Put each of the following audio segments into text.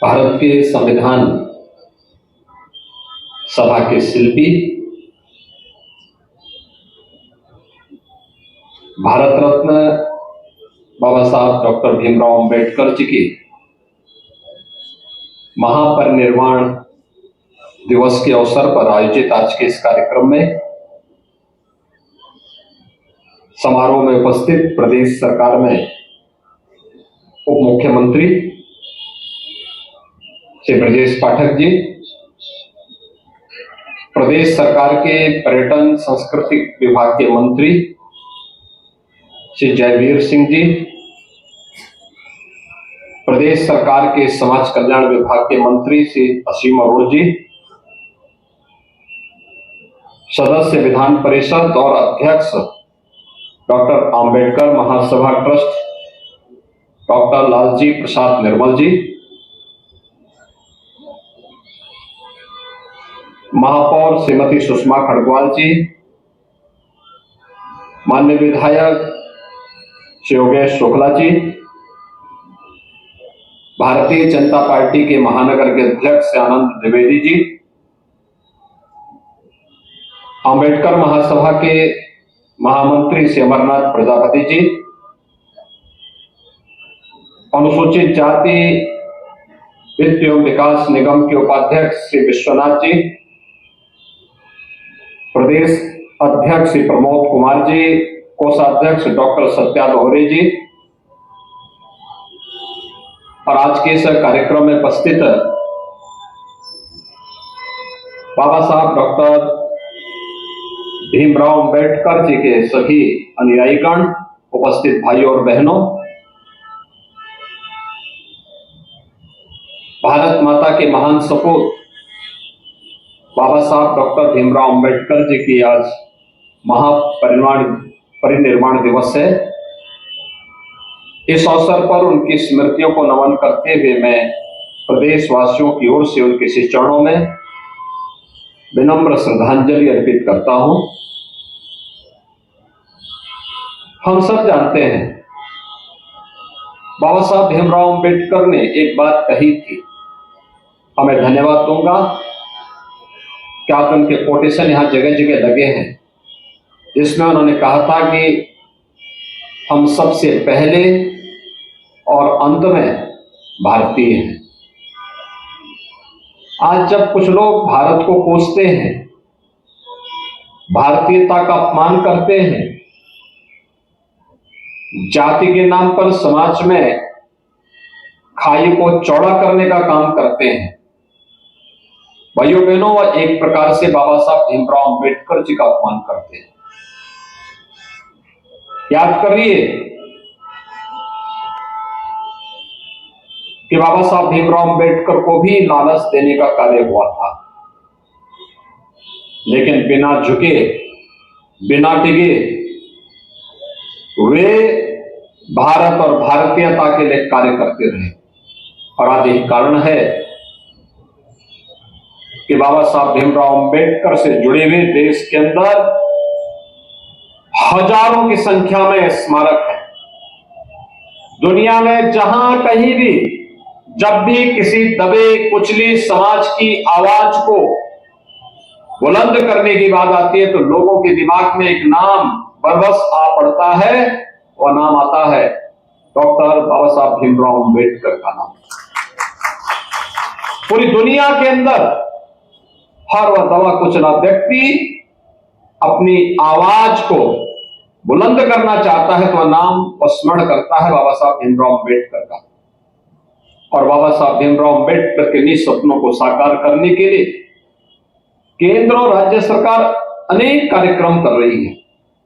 भारत के संविधान सभा के शिल्पी, भारत रत्न बाबा साहब डॉक्टर भीमराव अंबेडकर जी की महापरिनिर्वाण दिवस के अवसर पर आयोजित आज के इस कार्यक्रम में समारोह में उपस्थित प्रदेश सरकार में उप मुख्यमंत्री श्री ब्रजेश पाठक जी, प्रदेश सरकार के पर्यटन संस्कृति विभाग के मंत्री श्री जयवीर सिंह जी, प्रदेश सरकार के समाज कल्याण विभाग के मंत्री श्री असीम अरोड़ जी, सदस्य विधान परिषद और अध्यक्ष डॉक्टर अंबेडकर महासभा ट्रस्ट डॉक्टर लालजी प्रसाद निर्मल जी, महापौर श्रीमती सुषमा खड़गवाल जी, माननीय विधायक श्री योगेश शुक्ला जी, भारतीय जनता पार्टी के महानगर के अध्यक्ष आनंद द्विवेदी जी, अंबेडकर महासभा के महामंत्री श्री अमरनाथ प्रजापति जी, अनुसूचित जाति वित्त एवं विकास निगम के उपाध्यक्ष श्री विश्वनाथ जी, प्रदेश अध्यक्ष श्री प्रमोद कुमार जी, कोषाध्यक्ष डॉक्टर सत्या दोहरे जी और आज के इस कार्यक्रम में उपस्थित बाबा साहब डॉक्टर भीमराव अंबेडकर जी के सभी अनुयायीगण, उपस्थित भाइयों और बहनों, भारत माता के महान सपूत बाबा साहब डॉक्टर भीमराव अंबेडकर जी की आज महापरिनिर्वाण दिवस है। इस अवसर पर उनकी स्मृतियों को नमन करते हुए मैं प्रदेशवासियों की ओर से उनके श्री चरणों में विनम्र श्रद्धांजलि अर्पित करता हूं। हम सब जानते हैं बाबा साहब भीमराव अंबेडकर ने एक बात कही थी, हमें धन्यवाद दूंगा क्या तो उनके कोटेशन यहां जगह जगह लगे हैं, जिसमें उन्होंने कहा था कि हम सबसे पहले और अंत में भारतीय हैं। आज जब कुछ लोग भारत को कोसते हैं, भारतीयता का अपमान करते हैं, जाति के नाम पर समाज में खाई को चौड़ा करने का काम करते हैं, भाइयों बहनों, वह एक प्रकार से बाबा साहब भीमराव अंबेडकर जी का अपमान करते हैं। याद करिए कि बाबा साहब भीमराव अंबेडकर को भी लालच देने का कार्य हुआ था, लेकिन बिना झुके, बिना डिगे वे भारत और भारतीयता के लिए कार्य करते रहे। और आज यही कारण है कि बाबा साहब भीमराव अंबेडकर से जुड़े हुए देश के अंदर हजारों की संख्या में स्मारक है। दुनिया में जहां कहीं भी जब भी किसी दबे कुचली समाज की आवाज को बुलंद करने की बात आती है तो लोगों के दिमाग में एक नाम बरबस आ पड़ता है, वह नाम आता है डॉक्टर बाबा साहब भीमराव अंबेडकर का नाम। पूरी दुनिया के अंदर हर वह दबा कुचला व्यक्ति अपनी आवाज को बुलंद करना चाहता है तो वह नाम स्मरण करता है बाबा साहब भीमराव अंबेडकर का। और बाबा साहब भीमराव अंबेडकर के निज सपनों को साकार करने के लिए केंद्र और राज्य सरकार अनेक कार्यक्रम कर रही है।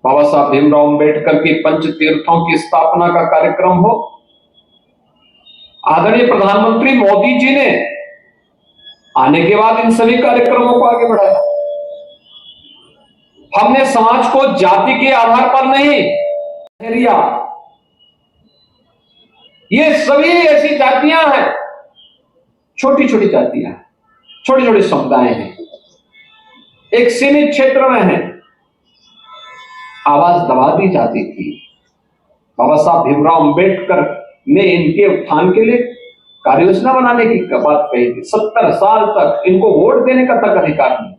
बाबा साहब भीमराव अंबेडकर की पंच तीर्थों की स्थापना का कार्यक्रम हो, आदरणीय प्रधानमंत्री मोदी जी ने आने के बाद इन सभी कार्यक्रमों को आगे बढ़ाया। हमने समाज को जाति के आधार पर नहीं, ये सभी ऐसी जातियां हैं, छोटी छोटी जातियां हैं, छोटे छोटे समुदाय हैं, एक सीमित क्षेत्र में है, आवाज दबा दी जाती थी। बाबा साहब भीमराव अंबेडकर ने इनके उत्थान के लिए कार्य योजना बनाने की बात कही थी। 70 साल तक इनको वोट देने का तक अधिकार नहीं।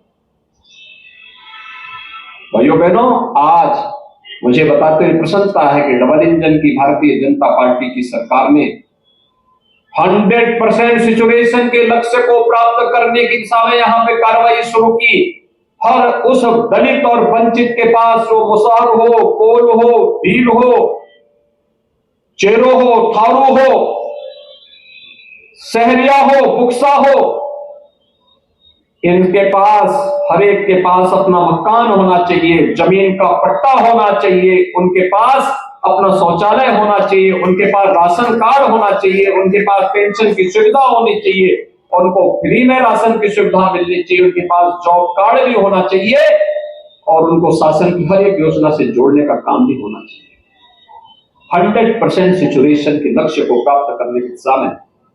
भाइयों बहनों, आज मुझे बताते हुए प्रसन्नता है कि डबल इंजन की भारतीय जनता पार्टी की सरकार ने 100% सिचुएशन के लक्ष्य को प्राप्त करने की दिशा में यहां पे कार्रवाई शुरू की। हर उस दलित और वंचित के पास वो मुसहर हो, कोल हो, भील हो, चेरो हो, थारू हो, सहरिया हो, बुक्सा हो, इनके पास हर एक के पास अपना मकान होना चाहिए, जमीन का पट्टा होना चाहिए, उनके पास अपना शौचालय होना चाहिए, उनके पास राशन कार्ड होना चाहिए, उनके पास पेंशन की सुविधा होनी चाहिए, उनको फ्री में राशन की सुविधा मिलनी चाहिए, उनके पास जॉब कार्ड भी होना चाहिए और उनको शासन की हर एक योजना से जोड़ने का काम भी होना चाहिए। 100% सिचुएशन के लक्ष्य को प्राप्त करने की दिशा में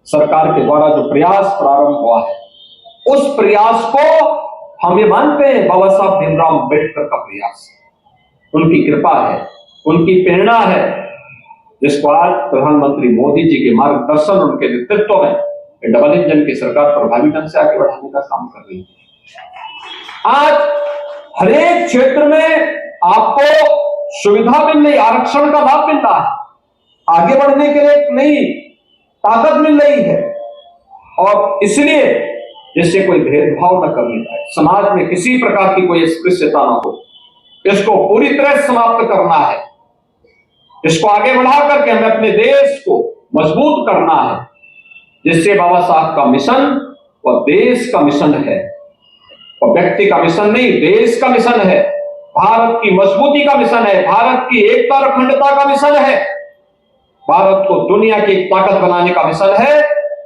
सरकार के द्वारा जो प्रयास प्रारंभ हुआ है, उस प्रयास को हम ये मानते हैं बाबा साहब भीमराव अम्बेडकर का प्रयास, उनकी कृपा है, उनकी प्रेरणा है, जिसको आज प्रधानमंत्री मोदी जी के मार्गदर्शन, उनके नेतृत्व में डबल इंजन की सरकार प्रभावी ढंग से आगे बढ़ाने का काम कर रही है। आज हर एक क्षेत्र में आपको सुविधा मिल रही, आरक्षण का लाभ मिल रहा है, आगे बढ़ने के लिए एक नई ताकत मिल रही है और इसलिए जिससे कोई भेदभाव न करने पाए, समाज में किसी प्रकार की कोई अस्पृश्यता न हो, इसको पूरी तरह समाप्त करना है, इसको आगे बढ़ा करके हमें अपने देश को मजबूत करना है, जिससे बाबा साहब का मिशन वह देश का मिशन है, वह व्यक्ति का मिशन नहीं, देश का मिशन है, भारत की मजबूती का मिशन है, भारत की एकता और अखंडता का मिशन है, भारत को दुनिया की एक ताकत बनाने का मिशन है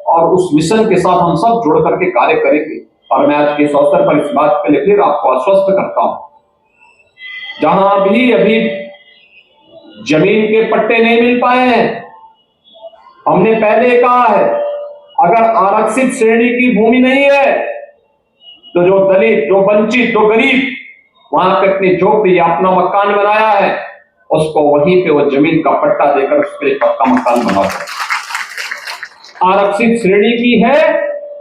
और उस मिशन के साथ हम सब जुड़ करके कार्य करेंगे। और मैं आज के इस अवसर पर इस बात के लिए फिर आपको आश्वस्त करता हूं, जहां भी अभी जमीन के पट्टे नहीं मिल पाए हैं, हमने पहले कहा है, अगर आरक्षित श्रेणी की भूमि नहीं है तो जो दलित, जो वंचित, जो गरीब वहां पे अपनी झोपड़ी या अपना मकान बनाया है, उसको वहीं पे वो जमीन का पट्टा देकर उसके लिए पक्का मकान बनाओ। आरक्षित श्रेणी की है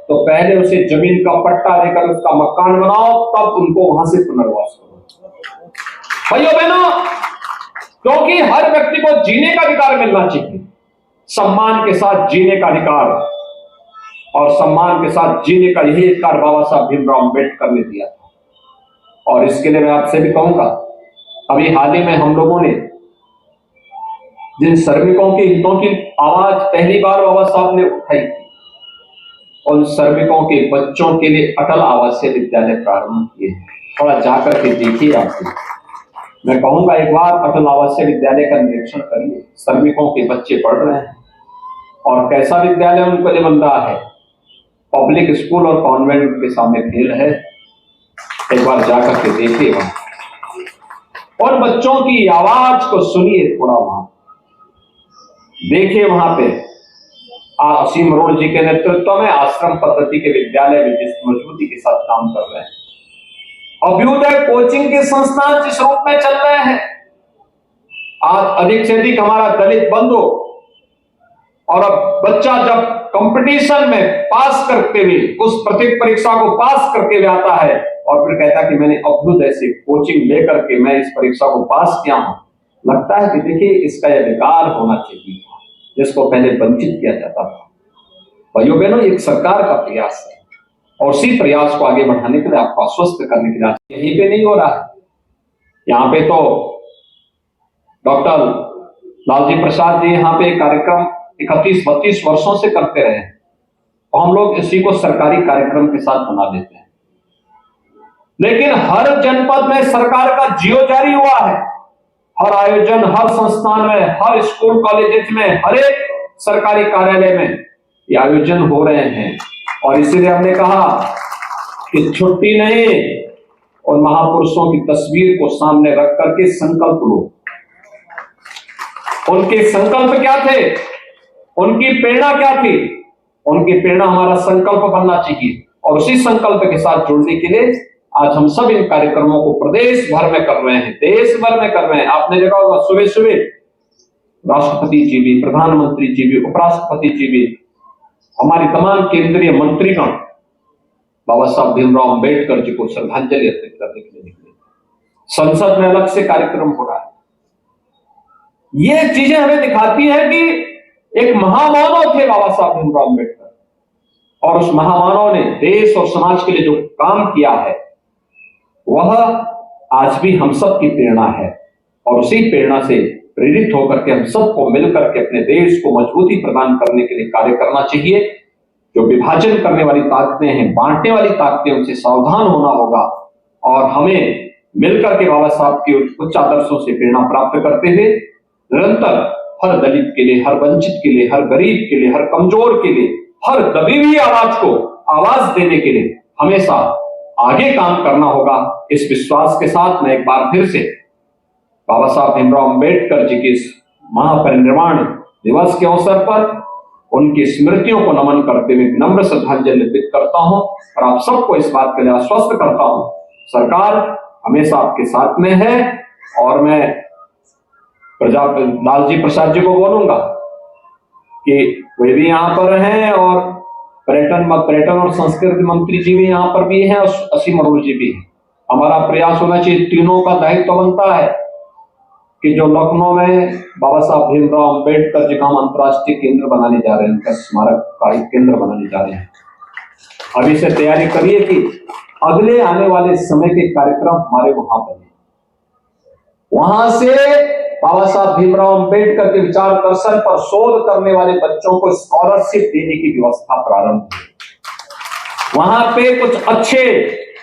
तो पहले उसे जमीन का पट्टा देकर उसका मकान बनाओ, तब उनको वहां से पुनर्वास करो। भाइयों बहनों, क्योंकि हर व्यक्ति को जीने का अधिकार मिलना चाहिए, सम्मान के साथ जीने का अधिकार, और सम्मान के साथ जीने का यही अधिकार बाबा साहब भीमराव अम्बेडकर ने दिया था। और इसके लिए मैं आपसे भी कहूंगा, अभी हाल ही में हम लोगों ने जिन श्रमिकों के हितों की आवाज पहली बार बाबा साहब ने उठाई थी, उन श्रमिकों के बच्चों के लिए अटल आवासीय विद्यालय प्रारंभ किए हैं। थोड़ा जाकर के देखिए। आपसे मैं कहूंगा, एक बार अटल आवासीय विद्यालय का निरीक्षण करिए। श्रमिकों के बच्चे पढ़ रहे हैं और कैसा विद्यालय उनको लिए बन रहा है, पब्लिक स्कूल और कॉन्वेंट के सामने खेल है। एक बार जाकर के देखिए वहां और बच्चों की आवाज को सुनिए, थोड़ा वहां देखिए। वहां पे असीम अरोड़ जी के नेतृत्व में आश्रम पद्धति के विद्यालय भी जिस मजबूती के साथ काम कर रहे हैं, अभ्युदय कोचिंग के संस्थान जिस रूप में चल रहे हैं, आज अधिक से अधिक हमारा दलित बंधु और अब बच्चा जब कंपटीशन में पास करते हुए उस परीक्षा को पास करके हुए आता है और फिर कहता है कि मैंने अभ्युदय से कोचिंग लेकर के मैं इस परीक्षा को पास किया हूं, लगता है कि देखिए इसका यह अधिकार होना चाहिए जिसको पहले वंचित किया जाता था। भाइयों बहनों, एक सरकार का प्रयास है और उसी प्रयास को आगे बढ़ाने के लिए, आपको आश्वस्त करने के लिए यहीं पे नहीं हो रहा है। यहाँ पे तो डॉक्टर लालजी प्रसाद जी यहाँ पे कार्यक्रम 31-32 वर्षों से करते रहे और हम लोग इसी को सरकारी कार्यक्रम के साथ बना देते हैं। लेकिन हर जनपद में सरकार का जियो जारी हुआ है, हर आयोजन, हर संस्थान में, हर स्कूल कॉलेज में, हर एक सरकारी कार्यालय में ये आयोजन हो रहे हैं। और इसीलिए हमने कहा कि छुट्टी नहीं, और महापुरुषों की तस्वीर को सामने रख करके संकल्प लो। उनके संकल्प क्या थे, उनकी प्रेरणा क्या थी? उनकी प्रेरणा हमारा संकल्प बनना चाहिए और उसी संकल्प के साथ जुड़ने के लिए आज हम सब इन कार्यक्रमों को प्रदेश भर में कर रहे हैं, देश भर में कर रहे हैं। आपने देखा होगा सुबह सुबह राष्ट्रपति जी भी, प्रधानमंत्री जी भी, उपराष्ट्रपति जी भी हमारी तमाम केंद्रीय मंत्रीगण बाबा साहब भीमराव अंबेडकर जी को श्रद्धांजलि अर्पित करने के लिए निकले। संसद में अलग से कार्यक्रम हो रहा है। ये चीजें हमें दिखाती है कि एक महामानव थे बाबा साहब भीमराव अंबेडकर, और उस महामानव ने देश और समाज के लिए जो काम किया है वह आज भी हम सब की प्रेरणा है। और उसी प्रेरणा से प्रेरित होकर के हम सबको मिलकर के अपने देश को मजबूती प्रदान करने के लिए कार्य करना चाहिए। जो विभाजन करने वाली ताकतें हैं, बांटने वाली ताकतें, उनसे सावधान होना होगा और हमें मिलकर के बाबा साहब के उच्च आदर्शों से प्रेरणा प्राप्त करते हुए निरंतर हर दलित के लिए, हर वंचित के लिए, हर गरीब के लिए, हर कमजोर के लिए, हर दबी हुई आवाज को आवाज देने के लिए हमेशा आगे काम करना होगा। इस विश्वास के साथ मैं एक बार फिर से बाबा साहब भीमराव अंबेडकर जी के इस महापरिनिर्वाण दिवस के अवसर पर उनकी स्मृतियों को नमन करते हुए विनम्र श्रद्धांजलि अर्पित करता हूं और आप सबको इस बात के लिए आश्वस्त करता हूं, सरकार हमेशा आपके साथ में है। और मैं लालजी प्रसाद जी को बोलूंगा कि वे भी यहाँ पर हैं और पर्यटन और संस्कृति मंत्री जी भी यहाँ पर भी हैं और असीम अरोड़ जी भी हैं। हमारा प्रयास होना चाहिए, तीनों का दायित्व बनता है कि जो लखनऊ में बाबा साहब भीमराव अंबेडकर जी का हम अंतर्राष्ट्रीय केंद्र बनाने जा रहे हैं, उनका स्मारक का एक केंद्र बनाने जा रहे हैं। अभी से तैयारी करिए कि अगले आने वाले समय के कार्यक्रम हमारे वहां बने। वहां से बाबा साहब भीमराव अंबेडकर के विचार दर्शन पर शोध करने वाले बच्चों को स्कॉलरशिप देने की व्यवस्था प्रारंभ हुई। वहां पे कुछ अच्छे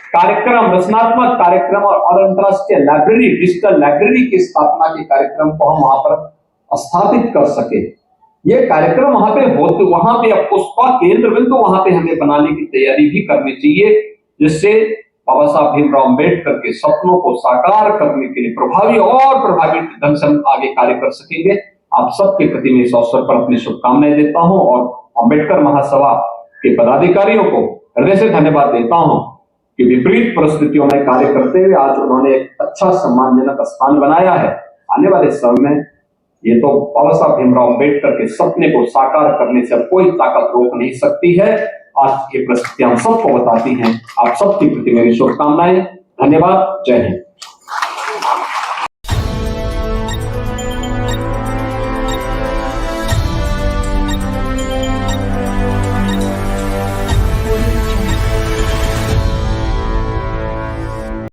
कार्यक्रम, रचनात्मक कार्यक्रम और अंतर्राष्ट्रीय लाइब्रेरी, डिजिटल लाइब्रेरी की स्थापना के कार्यक्रम को हम वहां पर स्थापित कर सके। ये कार्यक्रम वहां पे होते, वहां पे उसका केंद्र बिंदु वहां पे हमें बनाने की तैयारी भी करनी चाहिए, जिससे बाबा साहब भीमराव अंबेडकर के सपनों को साकार करने के लिए प्रभावी और प्रभावी ढंग से हम आगे कार्य कर सकेंगे। आप सबके प्रति मैं इस अवसर पर अपनी शुभकामनाएं देता हूं और अंबेडकर महासभा के पदाधिकारियों को हृदय से धन्यवाद देता हूं कि विपरीत परिस्थितियों में कार्य करते हुए आज उन्होंने एक अच्छा सम्मानजनक स्थान बनाया है। आने वाले समय में ये तो बाबा साहब भीमराव अंबेडकर के सपने को साकार करने से अब कोई ताकत रोक नहीं सकती है। आज की परिस्थितियां हम सबको बताती हैं। आप सबके प्रति मेरी शुभकामनाएं। धन्यवाद। जय हिंद।